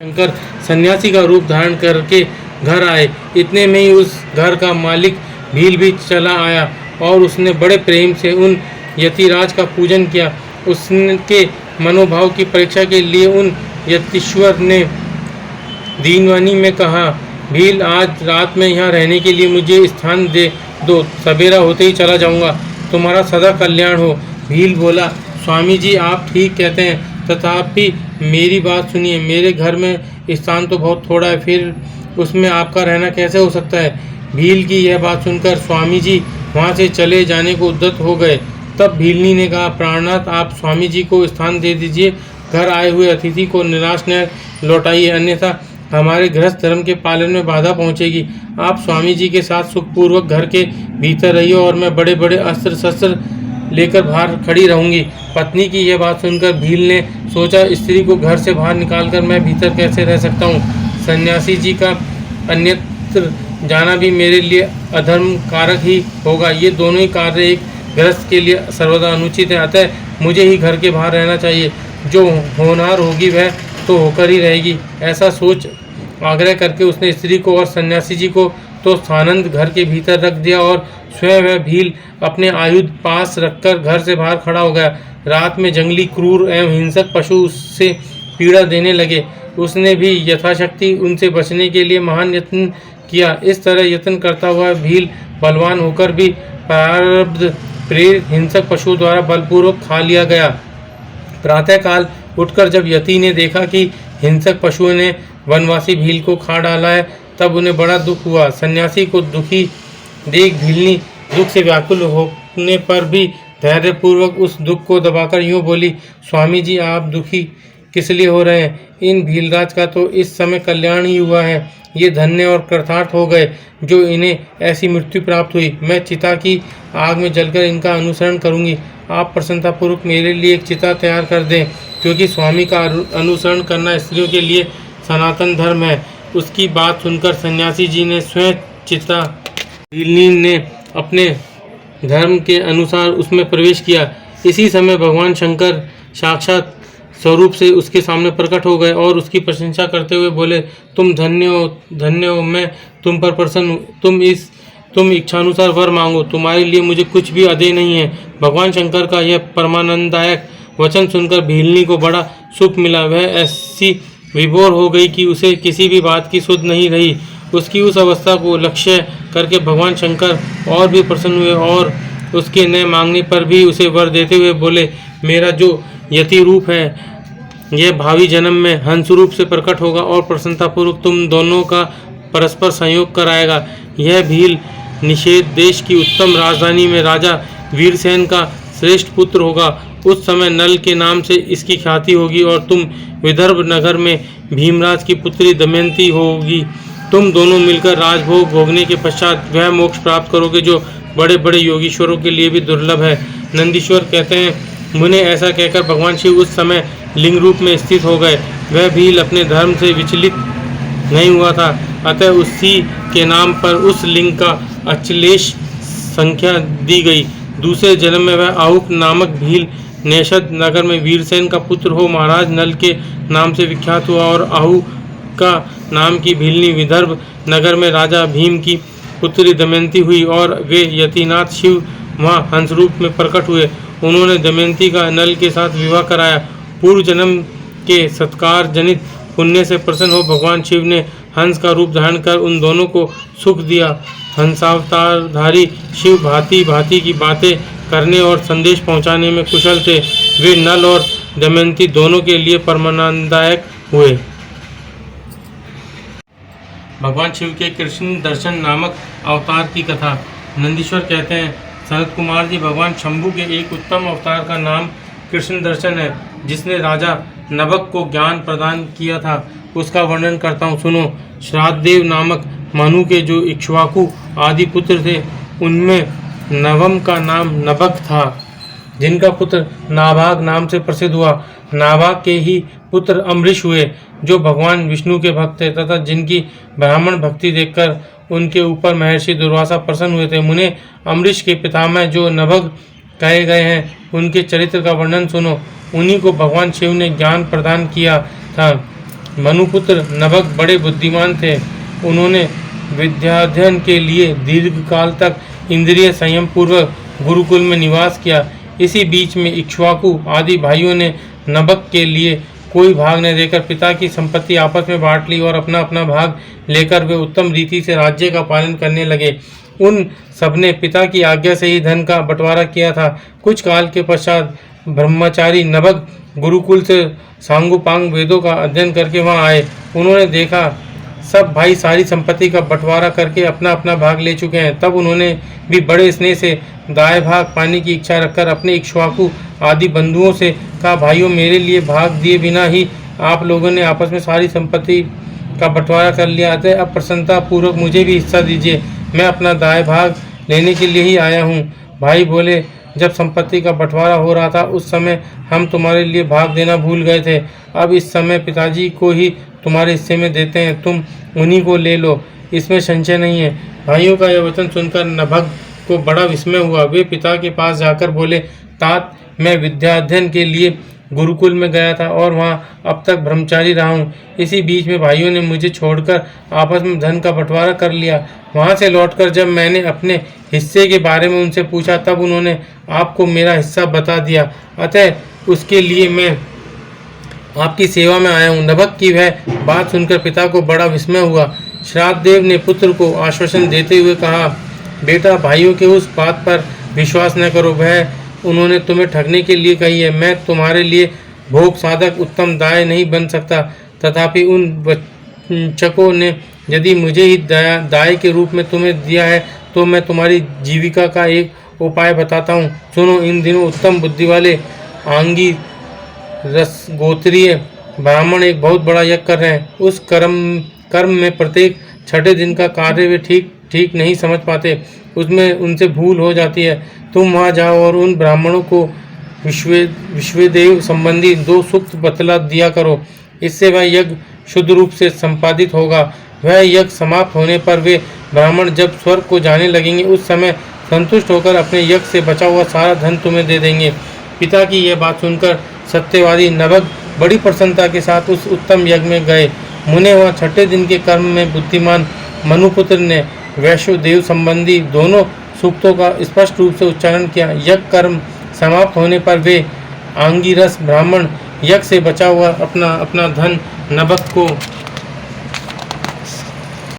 शंकर सन्यासी का रूप धारण करके घर आए। इतने में ही उस घर का मालिक भील भी चला आया और उसने बड़े प्रेम से उन यतिराज का पूजन किया। उसके मनोभाव की परीक्षा के लिए उन यतीश्वर ने दीनवाणी में कहा, भील, आज रात में यहाँ रहने के लिए मुझे स्थान दे दो, सवेरा होते ही चला जाऊँगा, तुम्हारा सदा कल्याण हो। भील बोला, स्वामी जी आप ठीक कहते हैं, तथापि मेरी बात सुनिए, मेरे घर में स्थान तो बहुत थोड़ा है, फिर उसमें आपका रहना कैसे हो सकता है। भील की यह बात सुनकर स्वामी जी वहाँ से चले जाने को उद्यत हो गए। तब भीलनी ने कहा, प्राणनाथ, आप स्वामी जी को स्थान दे दीजिए, घर आए हुए अतिथि को निराश न लौटाइए, अन्यथा हमारे गृहस्थ धर्म के पालन में बाधा पहुंचेगी। आप स्वामी जी के साथ सुखपूर्वक घर के भीतर रहिए और मैं बड़े बड़े अस्त्र शस्त्र लेकर बाहर खड़ी रहूंगी। पत्नी की यह बात सुनकर भील ने सोचा, स्त्री को घर से बाहर निकालकर मैं भीतर कैसे रह सकता हूँ। सन्यासी जी का अन्यत्र जाना भी मेरे लिए अधर्म कारक ही होगा। ये दोनों ही कार्य एक गृहस्थ के लिए सर्वदा अनुचित है, अतः मुझे ही घर के बाहर रहना चाहिए। जो होनहार होगी वह तो होकर ही रहेगी। ऐसा सोच आग्रह करके उसने स्त्री को और सन्यासी जी को तो सानंद घर के भीतर रख दिया और स्वयं वह भील अपने आयुध पास रखकर घर से बाहर खड़ा हो गया। रात में जंगली, क्रूर एवं हिंसक पशु उससे पीड़ा देने लगे। उसने भी यथाशक्ति उनसे बचने के लिए महान यत्न किया। इस तरह यत्न करता हुआ भील बलवान होकर भी प्रारब्ध प्रेरित हिंसक पशुओं द्वारा बलपूर्वक खा लिया गया। प्रातःकाल उठकर जब यति ने देखा कि हिंसक पशुओं ने वनवासी भील को खा डाला है, तब उन्हें बड़ा दुख हुआ। सन्यासी को दुखी देख भीलनी दुख से व्याकुल होने पर भी धैर्यपूर्वक उस दुख को दबाकर यूँ बोली, स्वामी जी आप दुखी किस लिए हो रहे हैं। इन भीलराज का तो इस समय कल्याण ही हुआ है। ये धन्य और कृतार्थ हो गए जो इन्हें ऐसी मृत्यु प्राप्त हुई। मैं चिता की आग में जलकर इनका अनुसरण करूंगी। आप प्रसन्नतापूर्वक मेरे लिए एक चिता तैयार कर दें, क्योंकि स्वामी का अनुसरण करना स्त्रियों के लिए सनातन धर्म है। उसकी बात सुनकर सन्यासी जी ने स्वयं चिता भीलनी ने अपने धर्म के अनुसार उसमें प्रवेश किया। इसी समय भगवान शंकर साक्षात स्वरूप से उसके सामने प्रकट हो गए और उसकी प्रशंसा करते हुए बोले, तुम धन्य हो, मैं तुम पर प्रसन्न हूँ। तुम इच्छानुसार वर मांगो, तुम्हारे लिए मुझे कुछ भी अदेय नहीं है। भगवान शंकर का यह परमानंददायक वचन सुनकर भीलनी को बड़ा सुख मिला। वह ऐसी विभोर हो गई कि उसे किसी भी बात की सुध नहीं रही। उसकी उस अवस्था को लक्ष्य करके भगवान शंकर और भी प्रसन्न हुए और उसके न मांगने पर भी उसे वर देते हुए बोले, मेरा जो यति रूप है यह भावी जन्म में हंस रूप से प्रकट होगा और प्रसन्नतापूर्वक तुम दोनों का परस्पर संयोग कराएगा। यह भील निषेध देश की उत्तम राजधानी में राजा वीरसेन का श्रेष्ठ पुत्र होगा। उस समय नल के नाम से इसकी ख्याति होगी और तुम विदर्भ नगर में भीमराज की पुत्री दमयंती होगी। तुम दोनों मिलकर राजभोग भोगने के पश्चात वह मोक्ष प्राप्त करोगे जो बड़े बड़े योगीश्वरों के लिए भी दुर्लभ है। नंदीश्वर कहते हैं, मुने ऐसा कहकर भगवान शिव उस समय लिंग रूप में स्थित हो गए। वह भील अपने धर्म से विचलित नहीं हुआ था, अतः उसी के नाम पर उस लिंग का अचलेश संख्या दी गई। दूसरे जन्म में वह आहुक नामक भील नेषद नगर में वीरसेन का पुत्र हो महाराज नल के नाम से विख्यात हुआ और आहू का नाम की भीलनी विदर्भ नगर में राजा भीम की पुत्री दमयंती हुई और वे यतिनाथ शिव वहाँ हंस रूप में प्रकट हुए। उन्होंने दमयंती का नल के साथ विवाह कराया। पूर्व जन्म के सत्कार जनित पुण्य से प्रसन्न हो भगवान शिव ने हंस का रूप धारण कर उन दोनों को सुख दिया। हंसावतारधारी शिव भांति भांति की बातें करने और संदेश पहुंचाने में कुशल थे। वे नल और दमयंती दोनों के लिए परमानंददायक हुए। भगवान शिव के कृष्ण दर्शन नामक अवतार की कथा। नंदीश्वर कहते हैं, सनत कुमार जी, भगवान शंभु के एक उत्तम अवतार का नाम कृष्ण दर्शन है, जिसने राजा नभक को ज्ञान प्रदान किया था। उसका वर्णन करता हूँ, सुनो। श्राद्धदेव नामक मनु के जो इक्ष्वाकु आदि पुत्र थे, उनमें नवम का नाम नभक था, जिनका पुत्र नाभाग नाम से प्रसिद्ध हुआ। नाभाग के ही पुत्र अम्बरीश हुए, जो भगवान विष्णु के भक्त थे तथा जिनकी ब्राह्मण भक्ति देखकर उनके ऊपर महर्षि दुर्वासा प्रसन्न हुए थे। मुने अम्बरीश के पितामह जो नभग कहे गए हैं, उनके चरित्र का वर्णन सुनो। उन्हीं को भगवान शिव ने ज्ञान प्रदान किया था। मनुपुत्र नभक बड़े बुद्धिमान थे। उन्होंने विद्याध्ययन के लिए दीर्घकाल तक इंद्रिय संयम पूर्वक गुरुकुल में निवास किया। इसी बीच में इक्ष्वाकु आदि भाइयों ने नभक के लिए कोई भाग न देकर पिता की संपत्ति आपस में बांट ली और अपना अपना भाग लेकर वे उत्तम रीति से राज्य का पालन करने लगे। उन सबने पिता की आज्ञा से ही धन का बंटवारा किया था। कुछ काल के पश्चात ब्रह्मचारी नभक गुरुकुल से सांगोपांग वेदों का अध्ययन करके वहां आए। उन्होंने देखा सब भाई सारी संपत्ति का बंटवारा करके अपना अपना भाग ले चुके हैं। तब उन्होंने भी बड़े स्नेह से दाएं भाग पाने की इच्छा रखकर अपने इक्ष्वाकु आदि बंधुओं से कहा, भाइयों मेरे लिए भाग दिए बिना ही आप लोगों ने आपस में सारी संपत्ति का बंटवारा कर लिया है। अब प्रसन्नता पूर्वक मुझे भी हिस्सा दीजिए, मैं अपना दाएं भाग लेने के लिए ही आया हूँ। भाई बोले, जब संपत्ति का बंटवारा हो रहा था उस समय हम तुम्हारे लिए भाग देना भूल गए थे। अब इस समय पिताजी को ही तुम्हारे हिस्से में देते हैं, तुम उन्हीं को ले लो, इसमें संशय नहीं है। भाइयों का यह वचन सुनकर नभग को बड़ा विस्मय हुआ। वे पिता के पास जाकर बोले, तात मैं विद्या अध्ययन के लिए गुरुकुल में गया था और वहाँ अब तक ब्रह्मचारी रहा हूँ। इसी बीच में भाइयों ने मुझे छोड़कर आपस में धन का बंटवारा कर लिया। वहाँ से लौटकर जब मैंने अपने हिस्से के बारे में उनसे पूछा तब उन्होंने आपको मेरा हिस्सा बता दिया। अतः उसके लिए मैं आपकी सेवा में आया हूँ। नभक की वह बात सुनकर पिता को बड़ा विस्मय हुआ। श्राद्धदेव ने पुत्र को आश्वासन देते हुए कहा, बेटा भाइयों के उस बात पर विश्वास न करो, वह उन्होंने तुम्हें ठगने के लिए कही है। मैं तुम्हारे लिए भोग साधक उत्तम दाय नहीं बन सकता। तथापि उन वंचकों ने यदि मुझे ही दाय के रूप में तुम्हें दिया है तो मैं तुम्हारी जीविका का एक उपाय बताता हूँ। सुनो, इन दिनों उत्तम बुद्धि वाले आंगी रस गोत्रीय ब्राह्मण एक बहुत बड़ा यज्ञ कर रहे हैं। उस कर्म में प्रत्येक छठे दिन का कार्य वे ठीक नहीं समझ पाते, उसमें उनसे भूल हो जाती है। तुम वहाँ जाओ और उन ब्राह्मणों को विश्वदेव संबंधी 2 सूक्त बतला दिया करो, इससे वह यज्ञ शुद्ध रूप से संपादित होगा। वह यज्ञ समाप्त होने पर वे ब्राह्मण जब स्वर्ग को जाने लगेंगे उस समय संतुष्ट होकर अपने यज्ञ से बचा हुआ सारा धन तुम्हें दे देंगे। पिता की यह बात सुनकर सत्यवादी नभग बड़ी प्रसन्नता के साथ उस उत्तम यज्ञ में गए। मुने वहाँ छठे दिन के कर्म में बुद्धिमान मनुपुत्र ने वैश्वदेव संबंधी 2 सूक्तों का स्पष्ट रूप से उच्चारण किया। यज्ञ कर्म समाप्त होने पर वे आंगिरस ब्राह्मण यज्ञ से बचा हुआ अपना धन नभग को